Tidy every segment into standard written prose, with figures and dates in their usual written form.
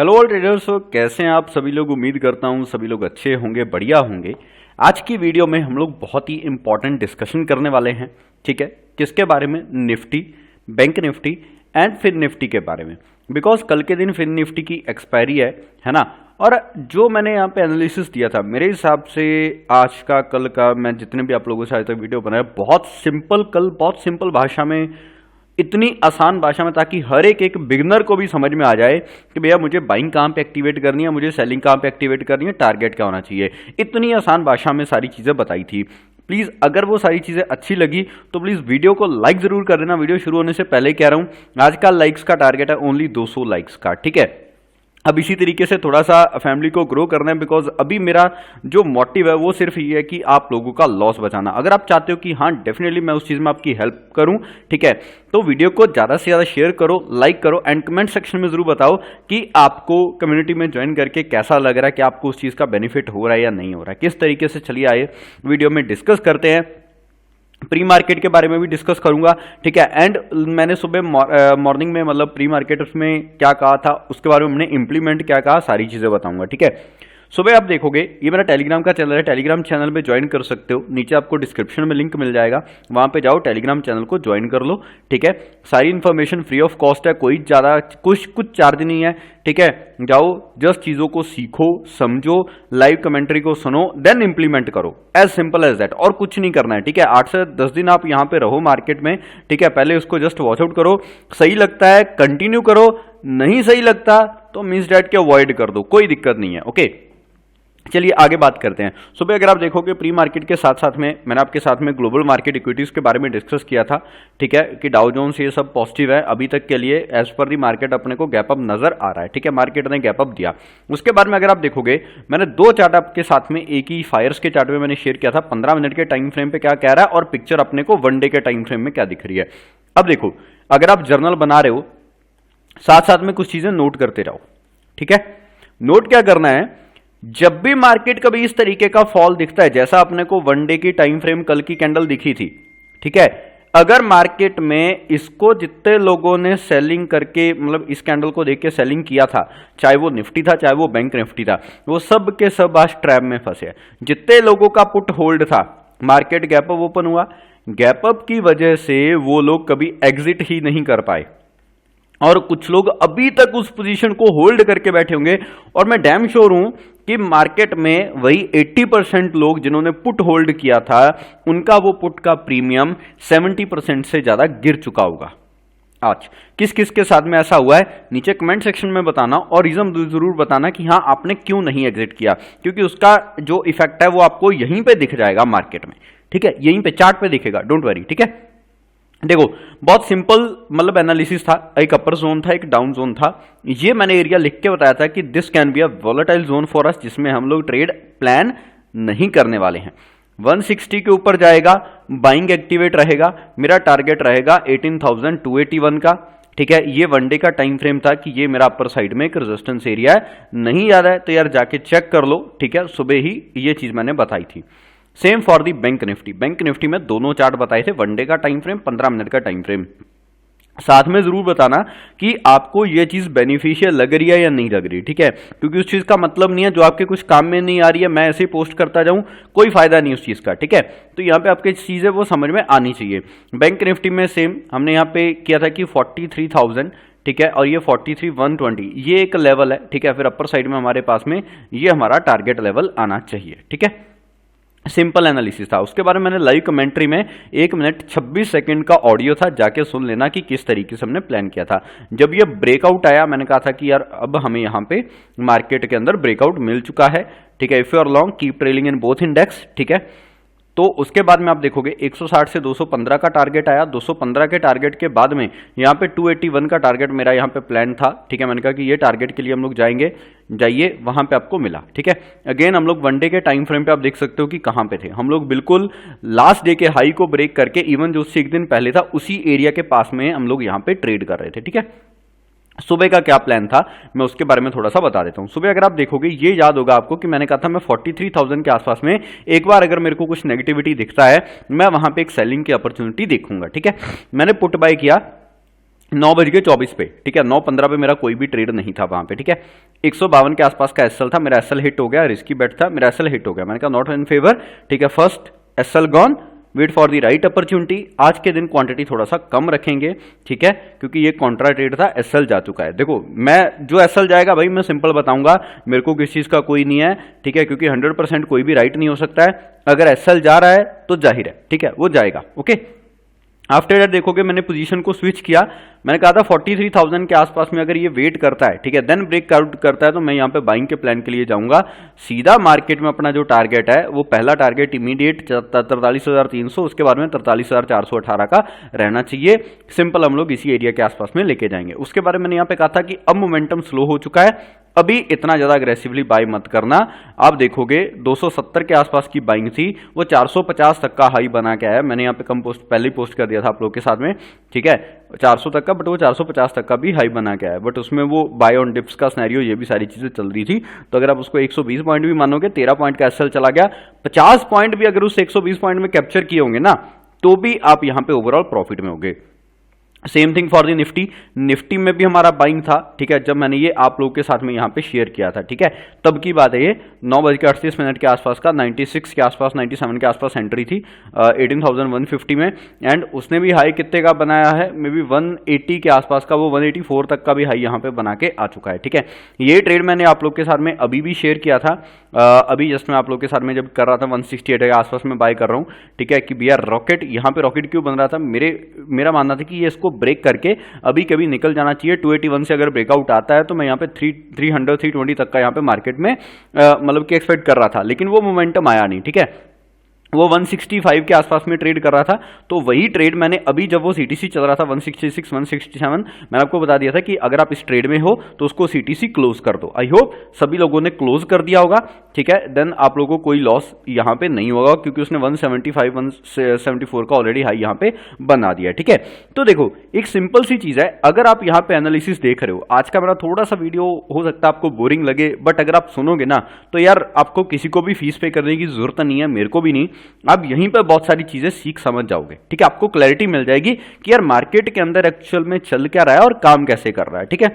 Hello all traders, कैसे हैं आप सभी लोग। उम्मीद करता हूं सभी लोग अच्छे होंगे, बढ़िया होंगे। आज की वीडियो में हम लोग बहुत ही इंपॉर्टेंट डिस्कशन करने वाले हैं। ठीक है, किसके बारे में? Nifty, bank Nifty and fin Nifty के बारे में। बिकॉज कल के दिन फिन निफ्टी की एक्सपायरी है ना। और जो मैंने यहाँ पे एनालिसिस दिया था, मेरे हिसाब से आज का कल का मैं जितने भी आप लोगों से आज तक वीडियो बनाया, बहुत सिंपल, कल बहुत सिंपल भाषा में, इतनी आसान भाषा में, ताकि हर एक बिगनर को भी समझ में आ जाए कि भैया मुझे बाइंग कहाँ पे एक्टिवेट करनी है, मुझे सेलिंग कहाँ पे एक्टिवेट करनी है, टारगेट क्या होना चाहिए। इतनी आसान भाषा में सारी चीजें बताई थी। प्लीज अगर वो सारी चीजें अच्छी लगी तो प्लीज वीडियो को लाइक जरूर कर देना। वीडियो शुरू होने से पहले कह रहा हूं, आज का लाइक्स का टारगेट है ओनली 200 लाइक्स का। ठीक है, अब इसी तरीके से थोड़ा सा फैमिली को ग्रो करना है। बिकॉज अभी मेरा जो मोटिव है वो सिर्फ ये है कि आप लोगों का लॉस बचाना। अगर आप चाहते हो कि हाँ डेफिनेटली मैं उस चीज में आपकी हेल्प करूं, ठीक है, तो वीडियो को ज्यादा से ज्यादा शेयर करो, लाइक करो एंड कमेंट सेक्शन में जरूर बताओ कि आपको कम्युनिटी में ज्वाइन करके कैसा लग रहा है, कि आपको उस चीज का बेनिफिट हो रहा है या नहीं हो रहा है, किस तरीके से। चलिए आइए वीडियो में डिस्कस करते हैं। प्री मार्केट के बारे में भी डिस्कस करूंगा, ठीक है। एंड मैंने सुबह मॉर्निंग में, मतलब प्री मार्केट में क्या कहा था, उसके बारे में हमने इंप्लीमेंट क्या कहा, सारी चीजें बताऊंगा। ठीक है, सुबह आप देखोगे ये मेरा टेलीग्राम का चैनल है, टेलीग्राम चैनल पे ज्वाइन कर सकते हो। नीचे आपको डिस्क्रिप्शन में लिंक मिल जाएगा, वहां पे जाओ, टेलीग्राम चैनल को ज्वाइन कर लो। ठीक है, सारी इन्फॉर्मेशन फ्री ऑफ कॉस्ट है, कोई ज्यादा कुछ चार्ज नहीं है। ठीक है, जाओ, जस्ट चीजों को सीखो, समझो, लाइव कमेंट्री को सुनो, देन इंप्लीमेंट करो, एज सिंपल एज दैट। और कुछ नहीं करना है। ठीक है, 8 से 10 दिन आप यहाँ पे रहो मार्केट में। ठीक है, पहले उसको जस्ट वॉच आउट करो, सही लगता है कंटिन्यू करो, नहीं सही लगता तो मिस डैट के अवॉइड कर दो, कोई दिक्कत नहीं है। ओके, चलिए आगे बात करते हैं। सुबह अगर आप देखोगे प्री मार्केट के साथ साथ में मैंने आपके साथ में ग्लोबल मार्केट इक्विटीज के बारे में डिस्कस किया था। ठीक है, कि डाउ जोन्स ये सब पॉजिटिव है अभी तक के लिए, एज पर दी मार्केट अपने को गैप अप नजर आ रहा है। ठीक है, मार्केट ने गैप अप दिया। उसके बाद में अगर आप देखोगे, मैंने 2 चार्ट आपके साथ में, एक ही फायर्स के चार्ट में मैंने शेयर किया था, 15 मिनट के टाइम फ्रेम पे क्या कह रहा है और पिक्चर अपने को 1 डे के टाइम फ्रेम में क्या दिख रही है। अब देखो, अगर आप जर्नल बना रहे हो, साथ साथ में कुछ चीजें नोट करते रहो। ठीक है, नोट क्या करना है, जब भी मार्केट कभी इस तरीके का फॉल दिखता है, जैसा अपने को 1 डे की टाइम फ्रेम कल की कैंडल दिखी थी, ठीक है, अगर मार्केट में इसको जितने लोगों ने सेलिंग करके, मतलब इस कैंडल को देख के सेलिंग किया था, चाहे वो निफ्टी था चाहे वो बैंक निफ्टी था, वो सब के सब आज ट्रैप में फंसे। जितने लोगों का पुट होल्ड था, मार्केट गैप अप ओपन हुआ, गैप अप की वजह से वो लोग कभी एग्जिट ही नहीं कर पाए, और कुछ लोग अभी तक उस पोजीशन को होल्ड करके बैठे होंगे। और मैं डैम श्योर हूं कि मार्केट में वही 80% लोग जिन्होंने पुट होल्ड किया था, उनका वो पुट का प्रीमियम 70% से ज्यादा गिर चुका होगा। आज किस किस के साथ में ऐसा हुआ है, नीचे कमेंट सेक्शन में बताना, और रीजन जरूर बताना कि हाँ आपने क्यों नहीं एग्जिट किया, क्योंकि उसका जो इफेक्ट है वो आपको यहीं पे दिख जाएगा मार्केट में। ठीक है, यहीं पे चार्ट पे दिखेगा, डोंट वरी। ठीक है, देखो बहुत सिंपल, मतलब एनालिसिस था। एक अपर जोन था, एक डाउन जोन था। ये मैंने एरिया लिख के बताया था कि this can be a volatile zone for us, जिसमें हम लोग ट्रेड प्लान नहीं करने वाले हैं। 160 के ऊपर जाएगा, बाइंग एक्टिवेट रहेगा, मेरा टारगेट रहेगा 18,281 का। ठीक है, ये 1 डे का टाइम फ्रेम था कि ये मेरा अपर साइड में एक रेजिस्टेंस एरिया है। नहीं याद है तो यार जाके चेक कर लो। ठीक है, सुबह ही ये चीज मैंने बताई थी। Same for the bank Nifty. Bank Nifty में दोनों चार्ट बताए थे, 1 डे का टाइम फ्रेम, 15 मिनट का टाइम फ्रेम। साथ में जरूर बताना कि आपको यह चीज बेनिफिशियल लग रही है या नहीं लग रही। ठीक है, क्योंकि उस चीज का मतलब नहीं है जो आपके कुछ काम में नहीं आ रही है मैं ऐसे ही पोस्ट करता जाऊं, कोई फायदा नहीं उस चीज का। ठीक है, तो यहां पे आपकी चीजें वो समझ में आनी चाहिए। बैंक निफ्टी में सेम हमने यहां पे किया था कि 43,000, ठीक है, और ये 43,120 ये एक लेवल है। ठीक है, फिर अपर साइड में हमारे पास में ये हमारा टारगेट लेवल आना चाहिए। ठीक है, सिंपल एनालिसिस था। उसके बारे में मैंने लाइव कमेंट्री में 1 मिनट 26 सेकंड का ऑडियो था, जाके सुन लेना कि किस तरीके से हमने प्लान किया था। जब ये ब्रेकआउट आया, मैंने कहा था कि यार अब हमें यहाँ पे मार्केट के अंदर ब्रेकआउट मिल चुका है। ठीक है, if you are long keep trailing in both index. ठीक है, तो उसके बाद में आप देखोगे 160 से 215 का टारगेट आया। 215 के टारगेट के बाद में यहाँ पे 281 का टारगेट मेरा यहाँ पे प्लान था। ठीक है, मैंने कहा कि ये टारगेट के लिए हम लोग जाएंगे, जाइए, वहां पे आपको मिला। ठीक है, अगेन हम लोग 1 डे के टाइम फ्रेम पे आप देख सकते हो कि कहां पे थे हम लोग। बिल्कुल लास्ट डे के हाई को ब्रेक करके, इवन जो उससे एक दिन पहले था उसी एरिया के पास में हम लोग यहाँ पे ट्रेड कर रहे थे। ठीक है, सुबह का क्या प्लान था मैं उसके बारे में थोड़ा सा बता देता हूं। सुबह अगर आप देखोगे, ये याद होगा आपको कि मैंने कहा था मैं 43,000 के आसपास में एक बार अगर मेरे को कुछ नेगेटिविटी दिखता है, मैं वहां पे एक सेलिंग की अपॉर्चुनिटी देखूंगा। ठीक है, मैंने पुट बाय किया 9:24 पे। ठीक है, 9:15 पे मेरा कोई भी ट्रेड नहीं था वहां पे। ठीक है, 152 के आसपास का एसएल था, मेरा एसएल हिट हो गया, रिस्की बेट था, मेरा एसएल हिट हो गया, मैंने कहा नॉट इन फेवर, ठीक है, first SL gone, wait for the right opportunity. आज के दिन क्वांटिटी थोड़ा सा कम रखेंगे, ठीक है, क्योंकि ये कॉन्ट्रा ट्रेड था, एसएल जा चुका है। देखो मैं जो एसएल जाएगा भाई मैं सिंपल बताऊंगा, मेरे को किस चीज का कोई नहीं है, ठीक है, क्योंकि 100% कोई भी राइट नहीं हो सकता है। अगर एसएल जा रहा है तो जाहिर है, ठीक है, वो जाएगा। ओके, आफ्टर दैट देखोगे मैंने पोजीशन को स्विच किया, मैंने कहा था 43,000 के आसपास में अगर ये वेट करता है, ठीक है, देन ब्रेक आउट करता है तो मैं यहाँ पे बाइंग के प्लान के लिए जाऊंगा सीधा मार्केट में। अपना जो टारगेट है वो पहला टारगेट इमीडिएट 43,300, उसके बाद में 43,418 का रहना चाहिए। सिंपल हम लोग इसी एरिया के आसपास में लेके जाएंगे। उसके बारे में मैंने यहाँ पे कहा था कि अब मोमेंटम स्लो हो चुका है, अभी इतना ज्यादा अग्रेसिवली बाई मत करना। आप देखोगे 270 के आसपास की बाइंग थी, वो 450 तक का हाई बना के आया। मैंने यहाँ पे कम पोस्ट पहले ही पोस्ट कर दिया था आप लोग के साथ में, ठीक है, 400 तक का, बट वो 450 तक का भी हाई बना के आया, बट उसमें वो बाय ऑन डिप्स का सिनेरियो, ये भी सारी चीजें चल रही थी। तो अगर आप उसको 120 पॉइंट भी मानोगे, 13 पॉइंट का एसएल चला गया, 50 पॉइंट भी अगर उस 120 पॉइंट में कैप्चर किए होंगे ना, तो भी आप यहाँ पे ओवरऑल प्रॉफिट में होंगे। Same thing for the Nifty, Nifty में भी हमारा बाइंग था, ठीक है, जब मैंने ये आप लोगों के साथ में यहाँ पे शेयर किया था, ठीक है, तब की बात है, ये 9:38 के आसपास का, 96 के आसपास, 97 के आसपास एंट्री थी 18,150 में, एंड उसने भी हाई कितने का बनाया है, मे बी 180 के आसपास का, वो 184 तक का भी हाई यहाँ पे बना के आ चुका है, ठीक है। ये ट्रेड मैंने आप लोग के साथ में अभी भी शेयर किया था, अभी जस्ट मैं आप लोग के साथ में जब कर रहा था 168 के आसपास में बाय कर रहा हूँ, ठीक है, कि भैया रॉकेट, यहाँ पे रॉकेट क्यों बन रहा था, मेरा मानना था कि ये इसको ब्रेक करके अभी कभी निकल जाना चाहिए। 281 से अगर ब्रेकआउट आता है तो मैं यहाँ पे 300 320 तक का यहाँ पे मार्केट में मतलब कि एक्सपेक्ट कर रहा था, लेकिन वो मोमेंटम आया नहीं, ठीक है, वो 165 के आसपास में ट्रेड कर रहा था। तो वही ट्रेड मैंने अभी जब वो सीटीसी चल रहा था 166 167, मैंने आपको बता दिया था कि अगर आप इस ट्रेड में हो तो उसको सीटीसी क्लोज कर दो। आई होप सभी लोगों ने क्लोज कर दिया होगा, ठीक है, देन आप लोगों को कोई लॉस यहाँ पे नहीं होगा, क्योंकि उसने 175 174 का ऑलरेडी हाई यहाँ पे बना दिया, ठीक है। तो देखो एक सिंपल सी चीज है, अगर आप यहाँ पे एनालिसिस देख रहे हो, आज का मेरा थोड़ा सा वीडियो हो सकता है आपको बोरिंग लगे, बट अगर आप सुनोगे ना तो यार आपको किसी को भी फीस पे करने की जरूरत नहीं है, मेरे को भी नहीं, आप यहीं पर बहुत सारी चीजें सीख समझ जाओगे, ठीक है, आपको क्लैरिटी मिल जाएगी कि यार मार्केट के अंदर एक्चुअल में चल क्या रहा है और काम कैसे कर रहा है, ठीक है।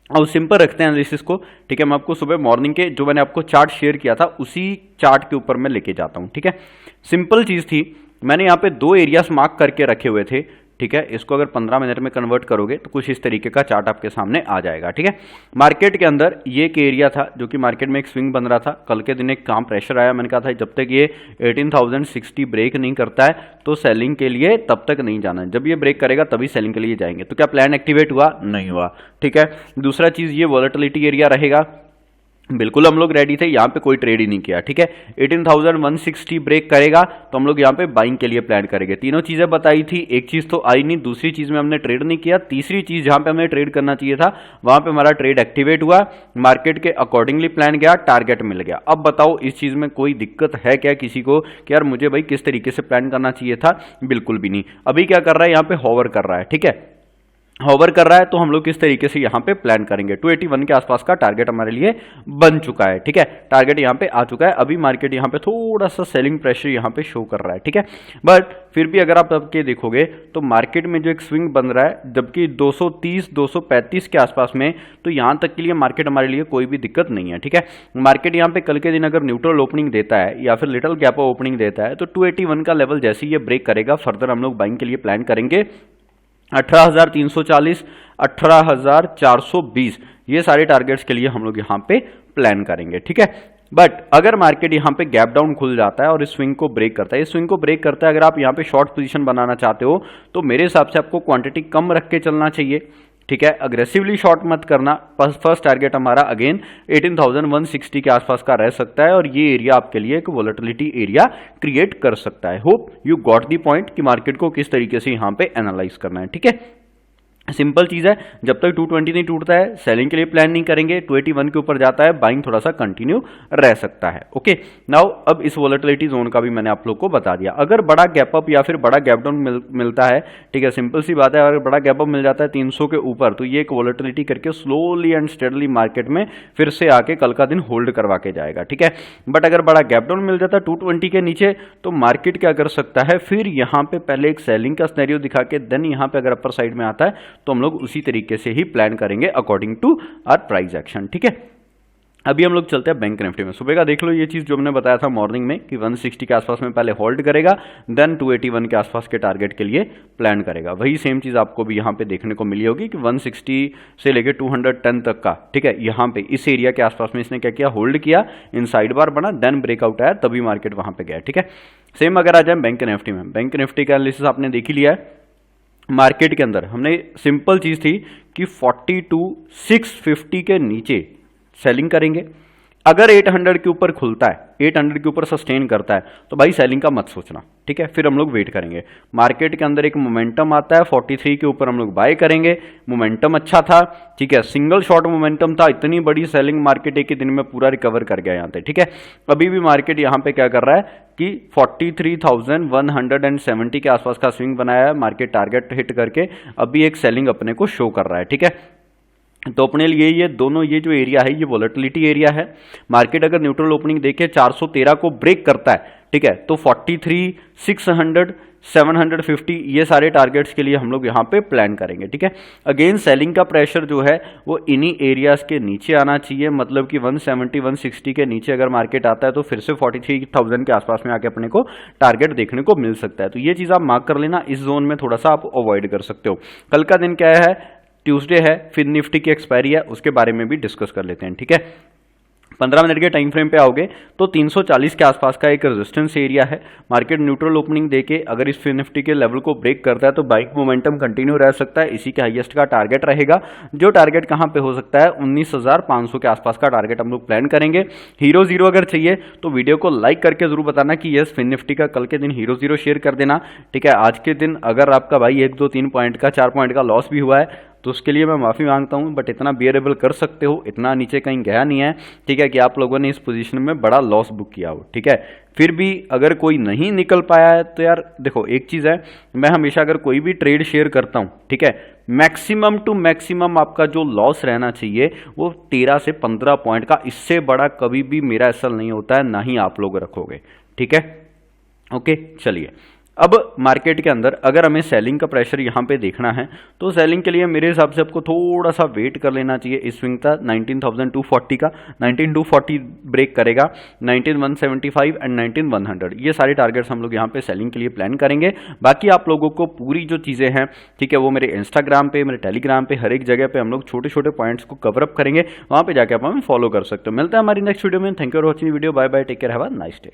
अब सिंपल रखते हैं एनालिसिस को, ठीक है, मैं आपको सुबह मॉर्निंग के जो मैंने आपको चार्ट शेयर किया था उसी चार्ट के ऊपर मैं लेके जाता हूं, ठीक है। सिंपल चीज थी, मैंने यहाँ पे 2 एरियाज मार्क करके रखे हुए थे, ठीक है, इसको अगर 15 मिनट में कन्वर्ट करोगे तो कुछ इस तरीके का चार्ट आपके सामने आ जाएगा, ठीक है। मार्केट के अंदर ये एक एरिया था जो कि मार्केट में एक स्विंग बन रहा था, कल के दिन एक काम प्रेशर आया, मैंने कहा था जब तक ये 18,060 ब्रेक नहीं करता है तो सेलिंग के लिए तब तक नहीं जाना है, जब ये ब्रेक करेगा तभी सेलिंग के लिए जाएंगे। तो क्या प्लान एक्टिवेट हुआ? नहीं हुआ, ठीक है। दूसरा चीज ये वॉलेटिलिटी एरिया रहेगा, बिल्कुल हम लोग रेडी थे, यहाँ पे कोई ट्रेड ही नहीं किया, ठीक है। 18,160 ब्रेक करेगा तो हम लोग यहाँ पे बाइंग के लिए प्लान करेंगे। तीनों चीजें बताई थी, एक चीज तो आई नहीं, दूसरी चीज में हमने ट्रेड नहीं किया, तीसरी चीज जहां पे हमें ट्रेड करना चाहिए था वहां पे हमारा ट्रेड एक्टिवेट हुआ, मार्केट के अकॉर्डिंगली प्लान गया, टारगेट मिल गया। अब बताओ इस चीज में कोई दिक्कत है क्या किसी को कि यार मुझे भाई किस तरीके से प्लान करना चाहिए था? बिल्कुल भी नहीं। अभी क्या कर रहा है, यहाँ पे हॉवर कर रहा है, ठीक है, हॉवर कर रहा है, तो हम लोग किस तरीके से यहाँ पे प्लान करेंगे। 281 के आसपास का टारगेट हमारे लिए बन चुका है, ठीक है, टारगेट यहाँ पे आ चुका है। अभी मार्केट यहाँ पे थोड़ा सा सेलिंग प्रेशर यहाँ पे शो कर रहा है, ठीक है, बट फिर भी अगर आप के देखोगे तो मार्केट में जो एक स्विंग बन रहा है, जबकि 230 235 के आसपास में, तो यहाँ तक के लिए मार्केट हमारे लिए कोई भी दिक्कत नहीं है, ठीक है। मार्केट यहाँ पे कल के दिन अगर न्यूट्रल ओपनिंग देता है या फिर लिटिल गैप ओपनिंग देता है तो 281 का लेवल जैसे ही ये ब्रेक करेगा, फर्दर हम लोग बाइंग के लिए प्लान करेंगे। 18,340 18,420 ये सारे टारगेट्स के लिए हम लोग यहाँ पे प्लान करेंगे, ठीक है। बट अगर मार्केट यहाँ पे गैप डाउन खुल जाता है और इस स्विंग को ब्रेक करता है, इस स्विंग को ब्रेक करता है, अगर आप यहाँ पे शॉर्ट पोजीशन बनाना चाहते हो तो मेरे हिसाब से आपको क्वांटिटी कम रख के चलना चाहिए, ठीक है, अग्रेसिवली शॉर्ट मत करना। फर्स्ट टारगेट हमारा अगेन 18,160 के आसपास का रह सकता है और ये एरिया आपके लिए एक वोलेटिलिटी एरिया क्रिएट कर सकता है। Hope you got the point कि मार्केट को किस तरीके से यहाँ पे एनालाइज करना है, ठीक है। सिंपल चीज है, जब तक 220 नहीं टूटता है सेलिंग के लिए प्लान नहीं करेंगे, 281 के ऊपर जाता है बाइंग थोड़ा सा कंटिन्यू रह सकता है। ओके नाउ अब इस वोलेटिलिटी जोन का भी मैंने आप लोग को बता दिया। अगर बड़ा गैप अप या फिर बड़ा गैप डाउन मिलता है, ठीक है, सिंपल सी बात है, अगर बड़ा गैप अप मिल जाता है 300 के ऊपर तो ये एक वोलेटिलिटी करके स्लोली एंड स्टेडली मार्केट में फिर से आके कल का दिन होल्ड करवा के जाएगा, ठीक है। बट अगर बड़ा गैप डाउन मिल जाता है 220 के नीचे तो मार्केट क्या कर सकता है, फिर यहाँ पे पहले एक सेलिंग का सिनेरियो दिखा के देन यहाँ पे अगर अपर साइड में आता है तो हम लोग उसी तरीके से ही प्लान करेंगे according to our price action. ठीक है, अभी हम लोग चलते हैं बैंक निफ्टी में। सुबह का देख लो ये चीज जो हमने बताया था मॉर्निंग में कि 160 के आसपास में पहले होल्ड करेगा, देन 281 के आसपास के टारगेट के लिए प्लान करेगा। वही सेम चीज आपको भी यहाँ पे देखने को मिली होगी कि 160 से लेके 210 तक का, ठीक है, यहाँ पे इस एरिया के आसपास में इसने क्या किया, होल्ड किया, इन साइड बार बना, देन ब्रेकआउट आया, तभी मार्केट वहां पे गया। ठीक है, सेम अगर आ जाए बैंक निफ्टी में, बैंक निफ्टी का एनालिसिस आपने देख ही लिया है। मार्केट के अंदर हमने सिंपल चीज थी कि 42,650 के नीचे सेलिंग करेंगे। अगर 800 के ऊपर खुलता है, 800 के ऊपर सस्टेन करता है, तो भाई सेलिंग का मत सोचना। ठीक है, फिर हम लोग वेट करेंगे। मार्केट के अंदर एक मोमेंटम आता है, 43 के ऊपर हम लोग बाय करेंगे। मोमेंटम अच्छा था, ठीक है, सिंगल शॉर्ट मोमेंटम था, इतनी बड़ी सेलिंग मार्केट एक ही दिन में पूरा रिकवर कर गया यहाँ पे। ठीक है, अभी भी मार्केट यहाँ पे क्या कर रहा है कि 43,170 के आसपास का स्विंग बनाया है, मार्केट टारगेट हिट करके अभी एक सेलिंग अपने को शो कर रहा है। ठीक है, तो अपने लिए ये दोनों ये जो एरिया है ये वोलेटिलिटी एरिया है। मार्केट अगर न्यूट्रल ओपनिंग देखे 413 को ब्रेक करता है, ठीक है, तो 43, 600, 750 ये सारे टारगेट्स के लिए हम लोग यहाँ पे प्लान करेंगे। ठीक है, अगेन सेलिंग का प्रेशर जो है वो इन्हीं एरियाज के नीचे आना चाहिए, मतलब कि 170, 160 के नीचे अगर मार्केट आता है तो फिर से 43,000 के आसपास में आके अपने को टारगेट देखने को मिल सकता है। तो ये चीज आप मार्क कर लेना, इस जोन में थोड़ा सा आप अवॉइड कर सकते हो। कल का दिन क्या है, ट्यूसडे है, फिर निफ्टी की एक्सपायरी है, उसके बारे में भी डिस्कस कर लेते हैं। ठीक है, 15 मिनट के टाइम फ्रेम पे आओगे तो 340 के आसपास का एक रेजिस्टेंस एरिया है। मार्केट न्यूट्रल ओपनिंग देके अगर इस निफ्टी के लेवल को ब्रेक करता है तो बाइक मोमेंटम कंटिन्यू रह सकता है, इसी के हाईएस्ट का टारगेट रहेगा। जो टारगेट कहां पे हो सकता है, 19,500 के आसपास का टारगेट हम लोग प्लान करेंगे। हीरो जीरो अगर चाहिए तो वीडियो को लाइक करके जरूर बताना कि यस फिन निफ्टी का कल के दिन हीरो जीरो शेयर कर देना। ठीक है, आज के दिन अगर आपका भाई 1, 2, 3 पॉइंट का 4 पॉइंट का लॉस भी हुआ है तो उसके लिए मैं माफी मांगता हूं, बट इतना बियरेबल कर सकते हो, इतना नीचे कहीं गया नहीं है। ठीक है, कि आप लोगों ने इस पोजीशन में बड़ा लॉस बुक किया हो। ठीक है, फिर भी अगर कोई नहीं निकल पाया है तो यार देखो एक चीज है, मैं हमेशा अगर कोई भी ट्रेड शेयर करता हूं, ठीक है, मैक्सिमम टू मैक्सिमम आपका जो लॉस रहना चाहिए वो 13 से 15 पॉइंट का, इससे बड़ा कभी भी मेरा एसल नहीं होता है, ना ही आप लोग रखोगे। ठीक है, ओके, चलिए अब मार्केट के अंदर अगर हमें सेलिंग का प्रेशर यहां पे देखना है तो सेलिंग के लिए मेरे हिसाब से आपको थोड़ा सा वेट कर लेना चाहिए। इस स्विंग था 19,240 का, 19,240 ब्रेक करेगा, 19,175 एंड 19,100 ये सारे टारगेट्स हम लोग यहाँ पे सेलिंग के लिए प्लान करेंगे। बाकी आप लोगों को पूरी जो चीजें हैं, ठीक है, वो मेरे इंस्टाग्राम पे, मेरे टेलीग्राम पे, हर एक जगह पे हम लोग छोटे छोटे पॉइंट्स को कवर अप करेंगे, वहां पे जाके आप हमें फॉलो कर सकते हो। मिलते हैं हमारी नेक्स्ट वीडियो में। Thank you for watching video, bye bye, take care, have a nice day.